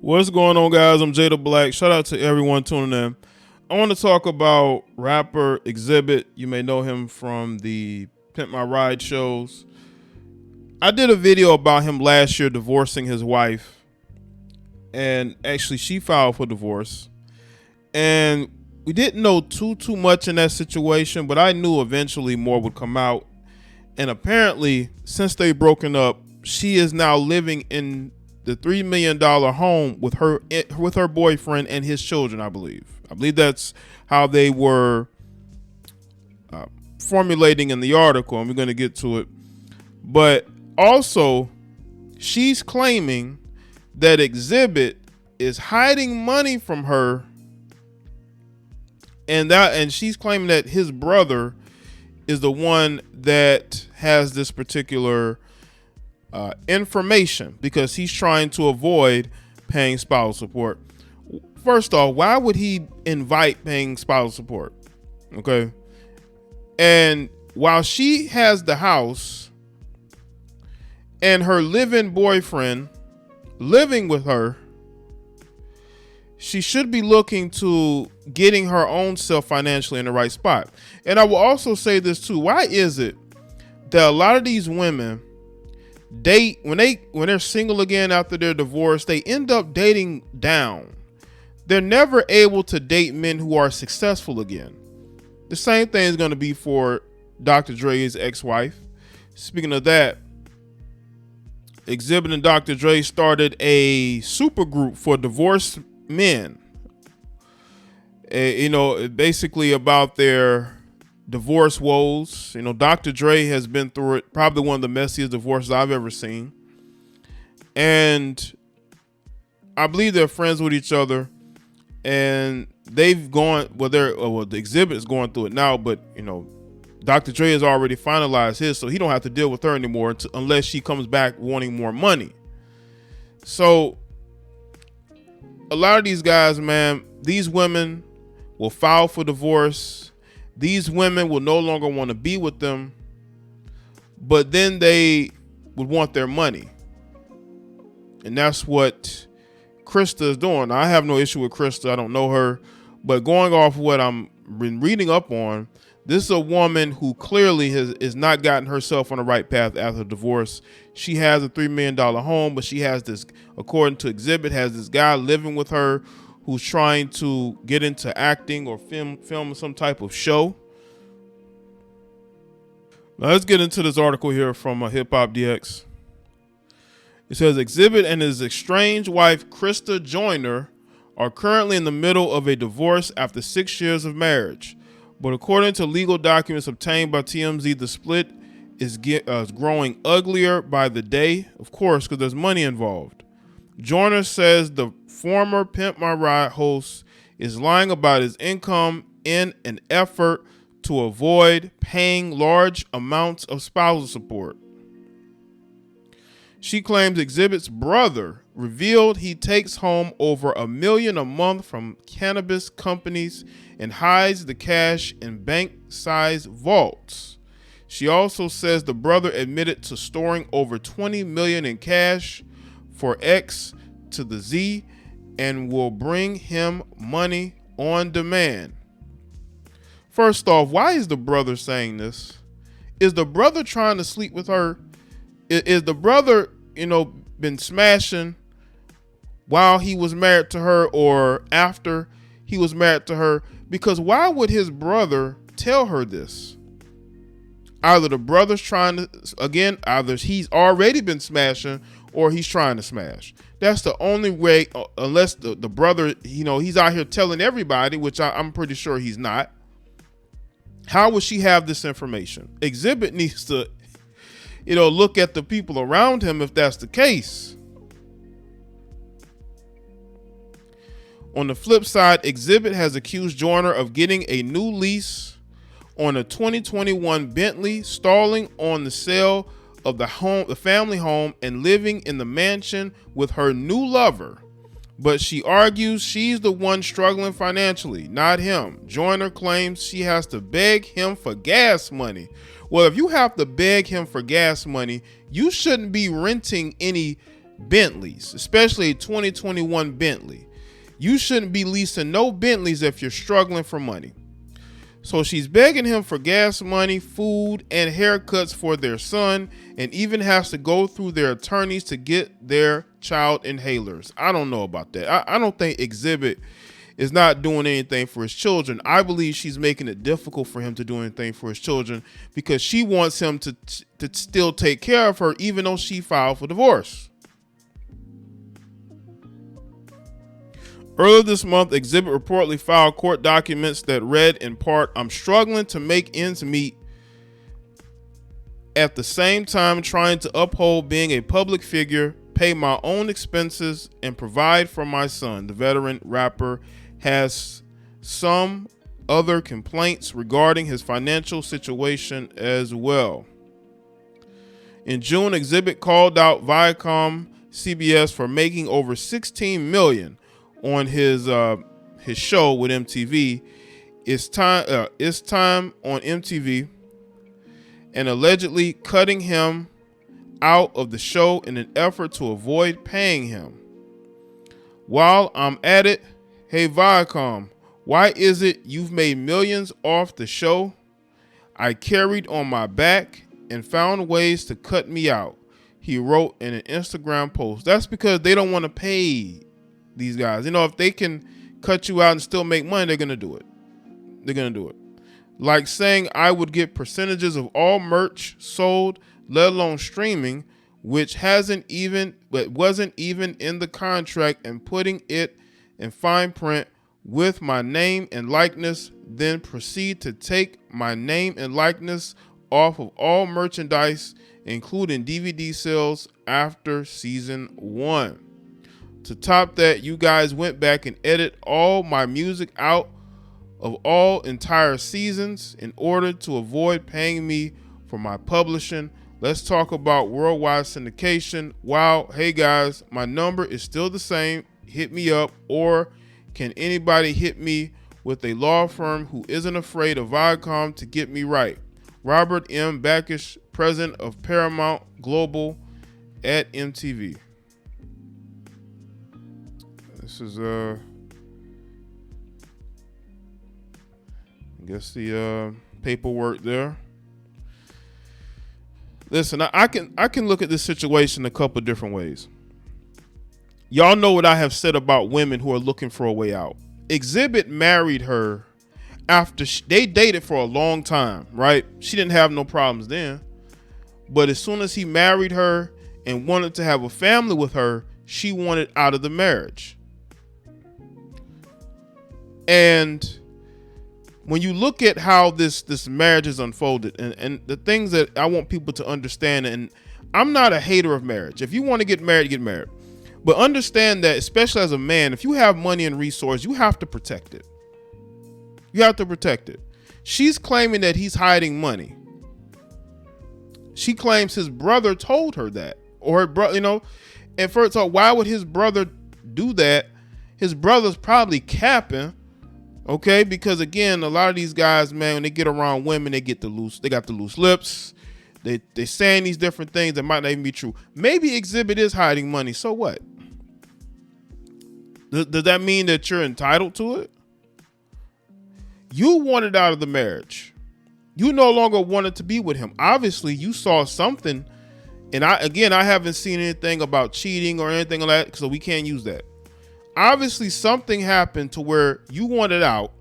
What's going on, guys? I'm Jay the Black. Shout out to everyone tuning in. I want to talk about rapper Xzibit. You may know him from the Pimp My Ride shows. I did a video about him last year divorcing his wife, and actually she filed for divorce. And we didn't know too much in that situation, but I knew eventually more would come out. And apparently, since they've broken up, she is now living in the $3 million home with her boyfriend and his children, I believe. I believe that's how they were formulating in the article, and we're going to get to it. But also, she's claiming that Xzibit is hiding money from her, and she's claiming that his brother is the one that has this particular information because he's trying to avoid paying spousal support. First off, why would he invite paying spousal support? Okay. And while she has the house and her live-in boyfriend living with her, she should be looking to getting her own self financially in the right spot. And I will also say this too. Why is it that a lot of these women date when they're single again after their divorce, they end up dating down? They're never able to date men who are successful again. The same thing is going to be for Dr. Dre's ex-wife. Speaking of that, Xzibit and Dr. Dre started a super group for divorced men. Basically about their divorce woes. Dr. Dre has been through it, probably one of the messiest divorces I've ever seen. And I believe they're friends with each other, and they've gone, the Xzibit is going through it now, but Dr. Dre has already finalized his, so he don't have to deal with her anymore unless she comes back wanting more money. So a lot of these guys, man, these women will file for divorce. These women will no longer want to be with them, but then they would want their money. And that's what Krista is doing. Now, I have no issue with Krista. I don't know her, but going off what I'm been reading up on, this is a woman who clearly has not gotten herself on the right path after divorce. She has a $3 million home, but she has this, according to Xzibit, has this guy living with her who's trying to get into acting or film some type of show. Now let's get into this article here from Hip Hop DX. It says Xzibit and his estranged wife Krista Joyner are currently in the middle of a divorce after 6 years of marriage. But according to legal documents obtained by TMZ, the split is growing uglier by the day, of course, because there's money involved. Joyner says the former Pimp My Ride host is lying about his income in an effort to avoid paying large amounts of spousal support. She claims Xzibit's brother revealed he takes home over $1 million a month from cannabis companies and hides the cash in bank-sized vaults. She also says the brother admitted to storing over $20 million in cash for X to the Z and will bring him money on demand. First off, why is the brother saying this? Is the brother trying to sleep with her? Is the brother, been smashing while he was married to her or after he was married to her? Because why would his brother tell her this? Either the brother's trying to, again, either he's already been smashing or he's trying to smash. That's the only way, unless the brother, he's out here telling everybody, which I'm pretty sure he's not. How would she have this information? Xzibit needs to, look at the people around him if that's the case. On the flip side, Xzibit has accused Joyner of getting a new lease on a 2021 Bentley, stalling on the sale of the family home, and living in the mansion with her new lover. But she argues she's the one struggling financially, not him. Joyner claims she has to beg him for gas money. Well, if you have to beg him for gas money, you shouldn't be renting any Bentleys, especially a 2021 Bentley. You shouldn't be leasing no Bentleys if you're struggling for money. So she's begging him for gas money, food, and haircuts for their son, and even has to go through their attorneys to get their child inhalers. I don't know about that. I don't think Xzibit is not doing anything for his children. I believe she's making it difficult for him to do anything for his children because she wants him to still take care of her even though she filed for divorce. Earlier this month, Xzibit reportedly filed court documents that read in part, "I'm struggling to make ends meet at the same time trying to uphold being a public figure, pay my own expenses, and provide for my son." The veteran rapper has some other complaints regarding his financial situation as well. In June, Xzibit called out Viacom CBS for making over $16 million on his show with MTV. It's time on MTV, and allegedly cutting him out of the show in an effort to avoid paying him. While I'm at it, hey Viacom, why is it you've made millions off the show I carried on my back and found ways to cut me out? He wrote in an Instagram post. That's because they don't want to pay these guys. You know, if they can cut you out and still make money, they're going to do it. They're going to do it. Like saying I would get percentages of all merch sold, let alone streaming, which wasn't even in the contract, and putting it in fine print with my name and likeness, then proceed to take my name and likeness off of all merchandise, including DVD sales after season 1. To top that, you guys went back and edited all my music out of all entire seasons in order to avoid paying me for my publishing. Let's talk about worldwide syndication. Wow, hey guys, my number is still the same. Hit me up, or can anybody hit me with a law firm who isn't afraid of Viacom to get me right? Robert M. Backish, president of Paramount Global at MTV. This is I guess the paperwork there. Listen, I can look at this situation a couple different ways. Y'all know what I have said about women who are looking for a way out. Xzibit married her after they dated for a long time, right? She didn't have no problems then. But as soon as he married her and wanted to have a family with her, she wanted out of the marriage. And when you look at how this marriage is unfolded, and the things that I want people to understand, and I'm not a hater of marriage. If you want to get married, get married. But understand that, especially as a man, if you have money and resources, you have to protect it. You have to protect it. She's claiming that he's hiding money. She claims his brother told her that, or her brother, you know. And first off, why would his brother do that? His brother's probably capping. Okay, because again, a lot of these guys, man, when they get around women, they got the loose lips. They saying these different things that might not even be true. Maybe Xzibit is hiding money. So what? Does that mean that you're entitled to it? You wanted out of the marriage. You no longer wanted to be with him. Obviously, you saw something. And I haven't seen anything about cheating or anything like that, so we can't use that. Obviously, something happened to where you wanted out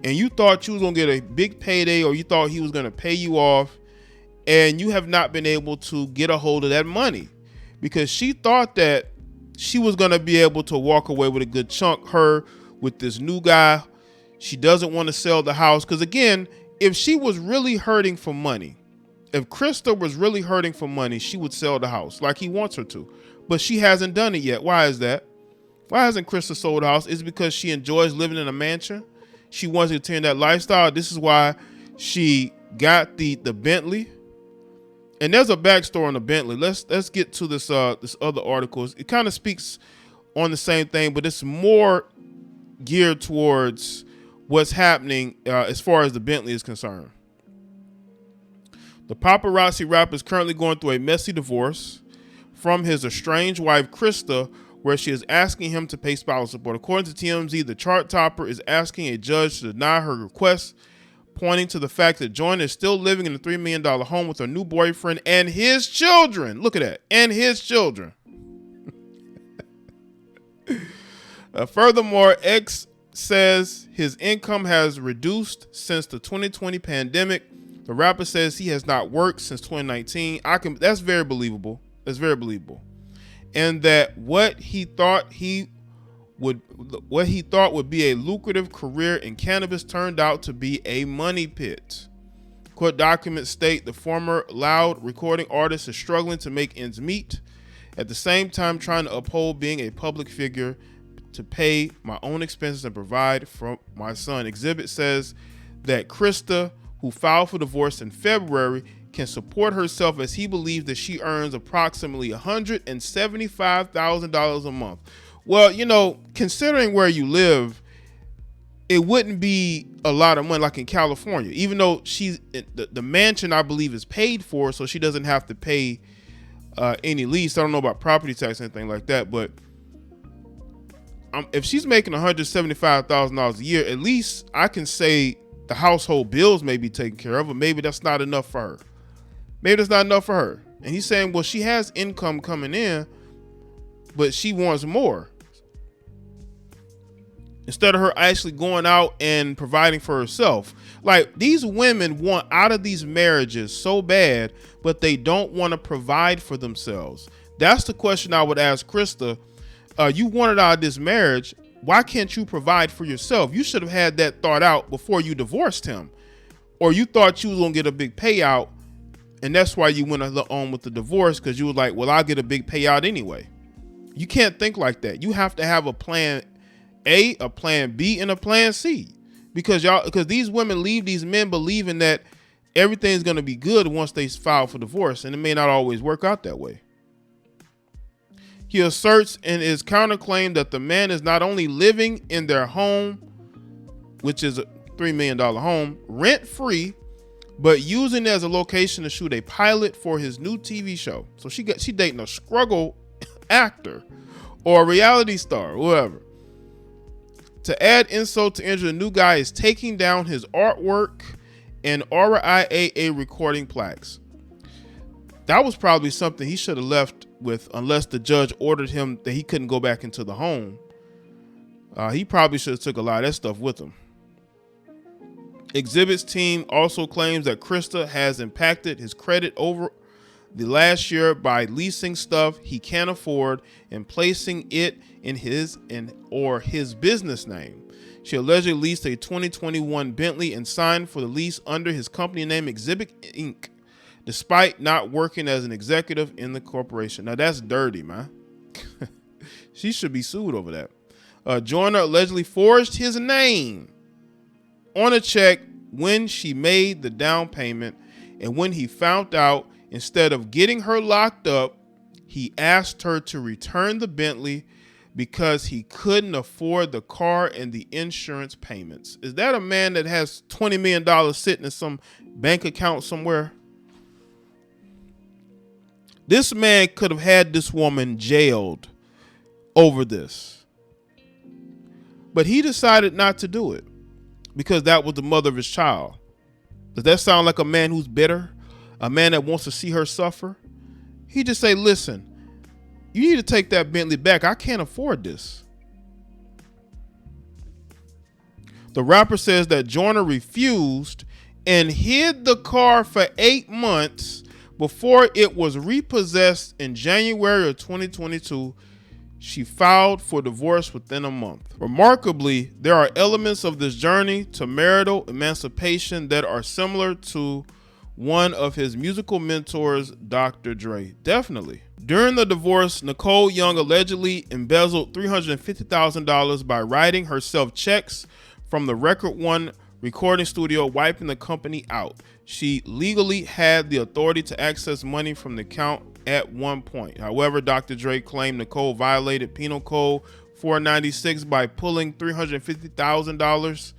and you thought you was going to get a big payday, or you thought he was going to pay you off, and you have not been able to get a hold of that money because she thought that she was going to be able to walk away with a good chunk. Her with this new guy, she doesn't want to sell the house because, again, if she was really hurting for money, if Krista was really hurting for money, she would sell the house like he wants her to, but she hasn't done it yet. Why is that? Why hasn't Krista sold the house? Is it because she enjoys living in a mansion? She wants to continue that lifestyle. This is why she got the Bentley. And there's a backstory on the Bentley. Let's get to this other article. It kind of speaks on the same thing, but it's more geared towards what's happening as far as the Bentley is concerned. The paparazzi rapper is currently going through a messy divorce from his estranged wife, Krista, where she is asking him to pay spousal support. According to TMZ, the chart topper is asking a judge to deny her request, pointing to the fact that Joyner is still living in a $3 million home with her new boyfriend and his children. Look at that. And his children. Furthermore, X says his income has reduced since the 2020 pandemic. The rapper says he has not worked since 2019. That's very believable. That's very believable. And that what he thought would be a lucrative career in cannabis turned out to be a money pit. Court documents state the former loud recording artist is struggling to make ends meet, at the same time trying to uphold being a public figure, to pay my own expenses and provide for my son. Xzibit says that Krista, who filed for divorce in February, can support herself as he believes that she earns approximately $175,000 a month. Well, you know, considering where you live, it wouldn't be a lot of money like in California, even though the mansion, I believe, is paid for, so she doesn't have to pay any lease. I don't know about property tax or anything like that, but if she's making $175,000 a year, at least I can say the household bills may be taken care of, but maybe that's not enough for her. Maybe that's not enough for her. And he's saying, well, she has income coming in, but she wants more. Instead of her actually going out and providing for herself. Like, these women want out of these marriages so bad, but they don't want to provide for themselves. That's the question I would ask Krista. You wanted out of this marriage. Why can't you provide for yourself? You should have had that thought out before you divorced him. Or you thought you was going to get a big payout, and that's why you went on with the divorce, because you were like, well, I'll get a big payout anyway. You can't think like that. You have to have a plan A, a plan B, and a plan C. Because these women leave these men believing that everything's going to be good once they file for divorce, and it may not always work out that way. He asserts in his counterclaim that the man is not only living in their home, which is a $3 million home, rent-free, but using it as a location to shoot a pilot for his new TV show. So she dating a struggle actor or a reality star, whoever. To add insult to injury, the new guy is taking down his artwork and RIAA recording plaques. That was probably something he should have left with, unless the judge ordered him that he couldn't go back into the home. He probably should have took a lot of that stuff with him. Xzibit's team also claims that Krista has impacted his credit over the last year by leasing stuff he can't afford and placing it in his business name. She allegedly leased a 2021 Bentley and signed for the lease under his company name Xzibit Inc., despite not working as an executive in the corporation. Now that's dirty, man. She should be sued over that. Joyner allegedly forged his name on a check when she made the down payment, and when he found out, instead of getting her locked up, he asked her to return the Bentley because he couldn't afford the car and the insurance payments. Is that a man that has $20 million sitting in some bank account somewhere? This man could have had this woman jailed over this, but he decided not to do it because that was the mother of his child. Does that sound like a man who's bitter? A man that wants to see her suffer? He just say, listen, you need to take that Bentley back. I can't afford this. The rapper says that Joyner refused and hid the car for 8 months before it was repossessed in January of 2022. She filed for divorce within a month. Remarkably, there are elements of this journey to marital emancipation that are similar to one of his musical mentors, Dr. Dre. Definitely. During the divorce, Nicole Young allegedly embezzled $350,000 by writing herself checks from the Record One recording studio, wiping the company out. She legally had the authority to access money from the account at one point. However, Dr. Dre claimed Nicole violated Penal Code 496 by pulling $350,000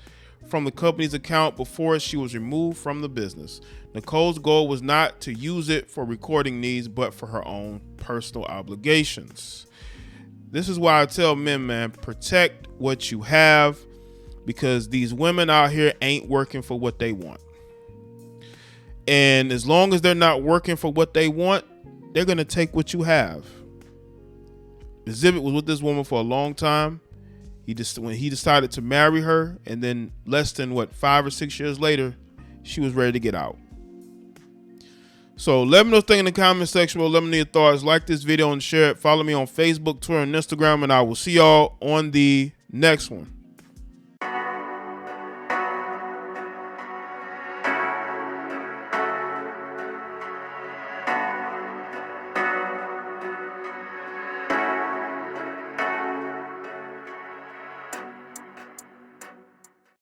from the company's account before she was removed from the business. Nicole's goal was not to use it for recording needs, but for her own personal obligations. This is why I tell men, man, protect what you have, because these women out here ain't working for what they want. And as long as they're not working for what they want, they're going to take what you have. Xzibit was with this woman for a long time. When he decided to marry her, and then less than 5 or 6 years later, she was ready to get out. So let me know what you think in the comment section below. Let me know your thoughts. Like this video and share it. Follow me on Facebook, Twitter, and Instagram, and I will see y'all on the next one.